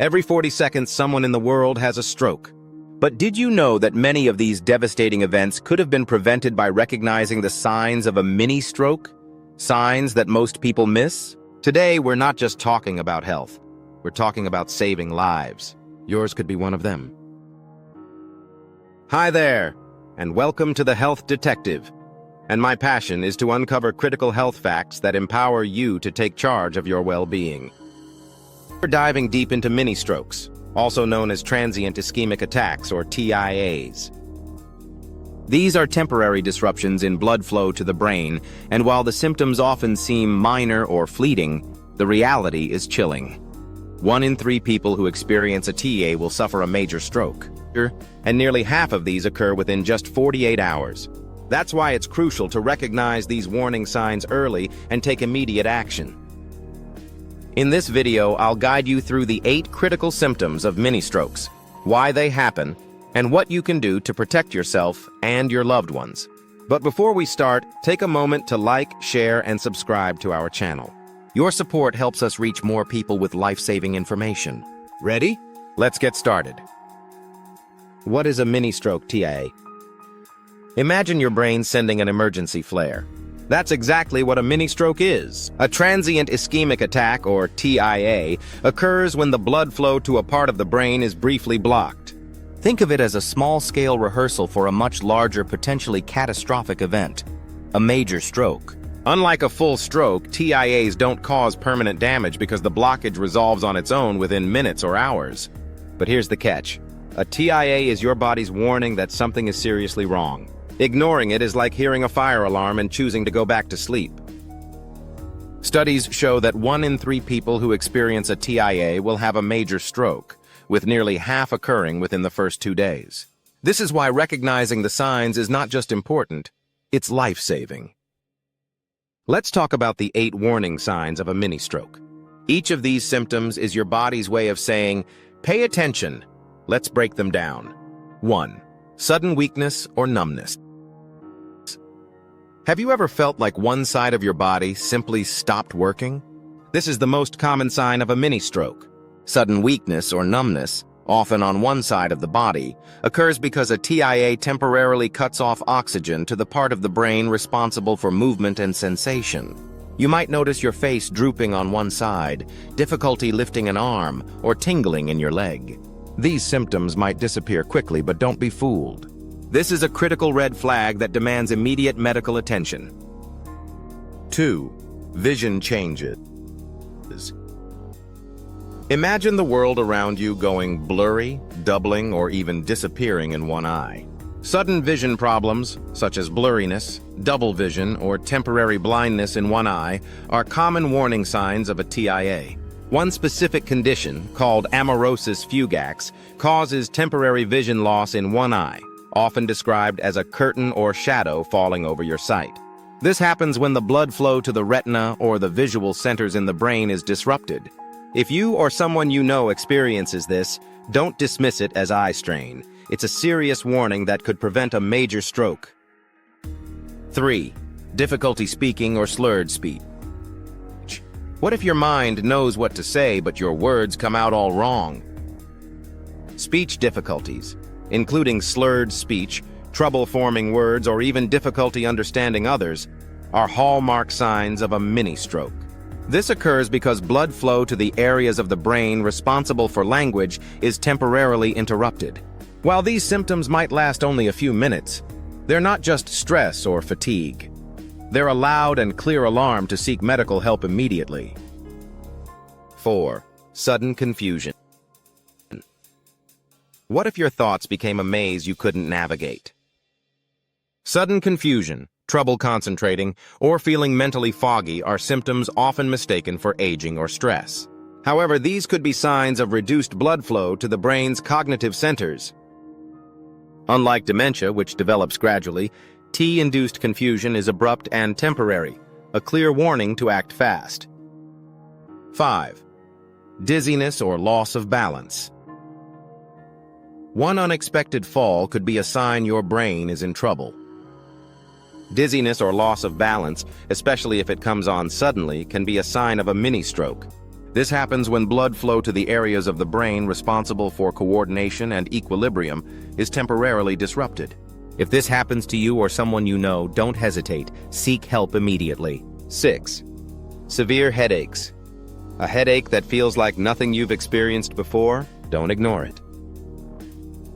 Every 40 seconds, someone in the world has a stroke. But did you know that many of these devastating events could have been prevented by recognizing the signs of a mini-stroke? Signs that most people miss? Today, we're not just talking about health. We're talking about saving lives. Yours could be one of them. Hi there, and welcome to The Health Detective. And my passion is to uncover critical health facts that empower you to take charge of your well-being. We're diving deep into mini-strokes, also known as transient ischemic attacks, or TIAs. These are temporary disruptions in blood flow to the brain, and while the symptoms often seem minor or fleeting, the reality is chilling. 1 in 3 people who experience a TA will suffer a major stroke, and nearly half of these occur within just 48 hours. That's why it's crucial to recognize these warning signs early and take immediate action. In this video, I'll guide you through the 8 critical symptoms of mini-strokes, why they happen, and what you can do to protect yourself and your loved ones. But before we start, take a moment to like, share, and subscribe to our channel. Your support helps us reach more people with life-saving information. Ready? Let's get started. What is a mini-stroke TIA? Imagine your brain sending an emergency flare. That's exactly what a mini-stroke is. A transient ischemic attack, or TIA, occurs when the blood flow to a part of the brain is briefly blocked. Think of it as a small-scale rehearsal for a much larger, potentially catastrophic event, a major stroke. Unlike a full stroke, TIAs don't cause permanent damage because the blockage resolves on its own within minutes or hours. But here's the catch. A TIA is your body's warning that something is seriously wrong. Ignoring it is like hearing a fire alarm and choosing to go back to sleep. Studies show that 1 in 3 people who experience a TIA will have a major stroke, with nearly half occurring within the first 2 days. This is why recognizing the signs is not just important, it's life-saving. Let's talk about the 8 warning signs of a mini-stroke. Each of these symptoms is your body's way of saying, pay attention. Let's break them down. 1. Sudden weakness or numbness. Have you ever felt like one side of your body simply stopped working? This is the most common sign of a mini-stroke. Sudden weakness or numbness, often on one side of the body, occurs because a TIA temporarily cuts off oxygen to the part of the brain responsible for movement and sensation. You might notice your face drooping on one side, difficulty lifting an arm, or tingling in your leg. These symptoms might disappear quickly, but don't be fooled. This is a critical red flag that demands immediate medical attention. 2. Vision changes. Imagine the world around you going blurry, doubling, or even disappearing in one eye. Sudden vision problems, such as blurriness, double vision, or temporary blindness in one eye, are common warning signs of a TIA. One specific condition, called amaurosis fugax, causes temporary vision loss in one eye, often described as a curtain or shadow falling over your sight. This happens when the blood flow to the retina or the visual centers in the brain is disrupted. If you or someone you know experiences this, don't dismiss it as eye strain. It's a serious warning that could prevent a major stroke. 3. Difficulty speaking or slurred speech. What if your mind knows what to say, but your words come out all wrong? Speech difficulties, including slurred speech, trouble forming words, or even difficulty understanding others, are hallmark signs of a mini-stroke. This occurs because blood flow to the areas of the brain responsible for language is temporarily interrupted. While these symptoms might last only a few minutes, they're not just stress or fatigue. They're a loud and clear alarm to seek medical help immediately. 4. Sudden confusion. What if your thoughts became a maze you couldn't navigate? Sudden confusion, trouble concentrating, or feeling mentally foggy are symptoms often mistaken for aging or stress. However, these could be signs of reduced blood flow to the brain's cognitive centers. Unlike dementia, which develops gradually, T-induced confusion is abrupt and temporary, a clear warning to act fast. 5. Dizziness or loss of balance. One unexpected fall could be a sign your brain is in trouble. Dizziness or loss of balance, especially if it comes on suddenly, can be a sign of a mini-stroke. This happens when blood flow to the areas of the brain responsible for coordination and equilibrium is temporarily disrupted. If this happens to you or someone you know, don't hesitate. Seek help immediately. 6. Severe headaches. A headache that feels like nothing you've experienced before? Don't ignore it.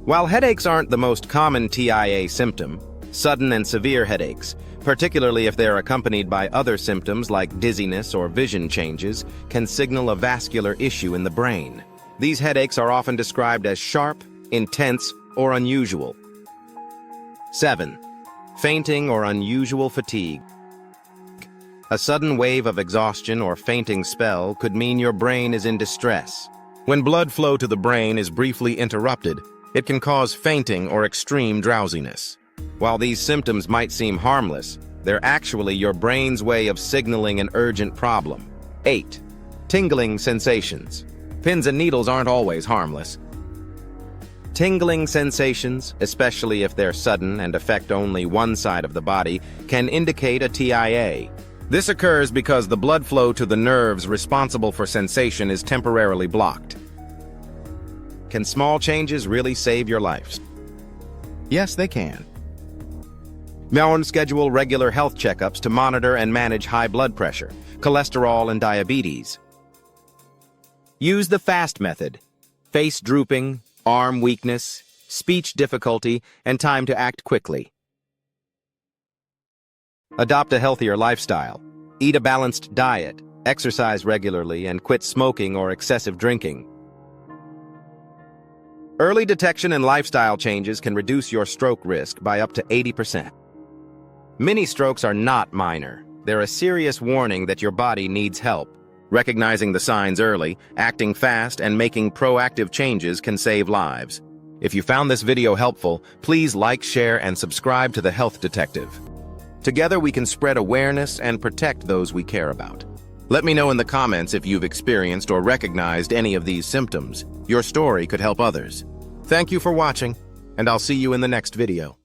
While headaches aren't the most common TIA symptom, sudden and severe headaches, particularly if they're accompanied by other symptoms like dizziness or vision changes, can signal a vascular issue in the brain. These headaches are often described as sharp, intense, or unusual. 7. Fainting or unusual fatigue. A sudden wave of exhaustion or fainting spell could mean your brain is in distress. When blood flow to the brain is briefly interrupted, it can cause fainting or extreme drowsiness. While these symptoms might seem harmless, they're actually your brain's way of signaling an urgent problem. 8. Tingling sensations. Pins and needles aren't always harmless. Tingling sensations, especially if they're sudden and affect only one side of the body, can indicate a TIA. This occurs because the blood flow to the nerves responsible for sensation is temporarily blocked. Can small changes really save your life? Yes, they can. Schedule regular health checkups to monitor and manage high blood pressure, cholesterol, and diabetes. Use the FAST method. Face drooping, arm weakness, speech difficulty, and time to act quickly. Adopt a healthier lifestyle. Eat a balanced diet, exercise regularly, and quit smoking or excessive drinking. Early detection and lifestyle changes can reduce your stroke risk by up to 80%. Mini strokes are not minor. They're a serious warning that your body needs help. Recognizing the signs early, acting fast, and making proactive changes can save lives. If you found this video helpful, please like, share, and subscribe to The Health Detective. Together we can spread awareness and protect those we care about. Let me know in the comments if you've experienced or recognized any of these symptoms. Your story could help others. Thank you for watching, and I'll see you in the next video.